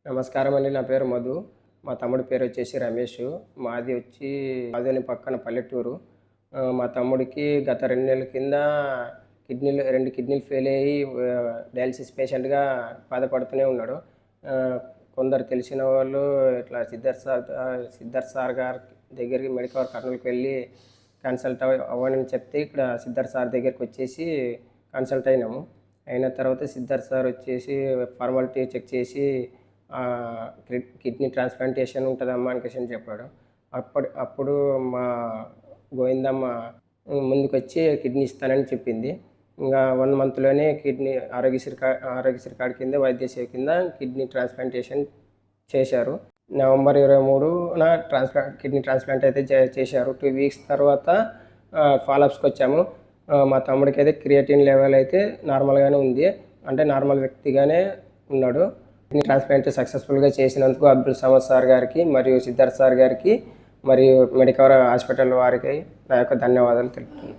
నమస్కారం అండి. నా పేరు మధు. మా తమ్ముడి పేరు వచ్చేసి రమేష్. మాది వచ్చి ఆదోని పక్కన పల్లెటూరు. మా తమ్ముడికి గత 2 నెలల కింద 2 కిడ్నీలు ఫెయిల్ అయ్యి డయాలిసిస్ పేషెంట్‌గా బాధపడుతూనే ఉన్నాడు. కొందరు తెలిసిన వాళ్ళు ఇట్లా సిద్ధార్థ్ సార్ గారి దగ్గరికి మెడికవర్ కర్నూలుకి వెళ్ళి కన్సల్ట్ అవ్వమని చెప్తే ఇక్కడ సిద్ధార్థ్ సార్ దగ్గరికి వచ్చేసి కన్సల్ట్ అయినాము. అయిన తర్వాత సిద్ధార్థ్ సార్ వచ్చేసి ఫార్మాలిటీ చెక్ చేసి కిడ్నీ ట్రాన్స్‌ప్లాంటేషన్ ఉంటదమ్మా అనేసి చెప్పాడు. అప్పుడు మా గోవిందమ్మ ముందుకొచ్చి కిడ్నీ ఇస్తానని చెప్పింది. ఇంకా 1 మంత్‌లోనే కిడ్నీ ఆరోగ్యశ్రీ కార్డ్ కింద వైద్య సేవ కింద కిడ్నీ ట్రాన్స్‌ప్లాంటేషన్ చేశారు. నవంబర్ 23న కిడ్నీ ట్రాన్స్‌ప్లాంట్ అయితే చేశారు. 2 వీక్స్ తర్వాత ఫాలోఅప్స్‌కి వచ్చాము. మా తమ్ముడికి అయితే క్రియేటిన్ లెవెల్ అయితే నార్మల్‌గానే ఉంది. అంటే నార్మల్ వ్యక్తిగానే ఉన్నాడు. కిడ్నీ ట్రాన్స్‌ప్లాంట్ సక్సెస్ఫుల్‌గా చేసినందుకు అబ్దుల్ సమద్ సార్ గారికి మరియు సిద్ధార్థ్ సార్ గారికి మరియు మెడికవర్ హాస్పిటల్ వారికి నా యొక్క ధన్యవాదాలు తెలుపుతున్నాను.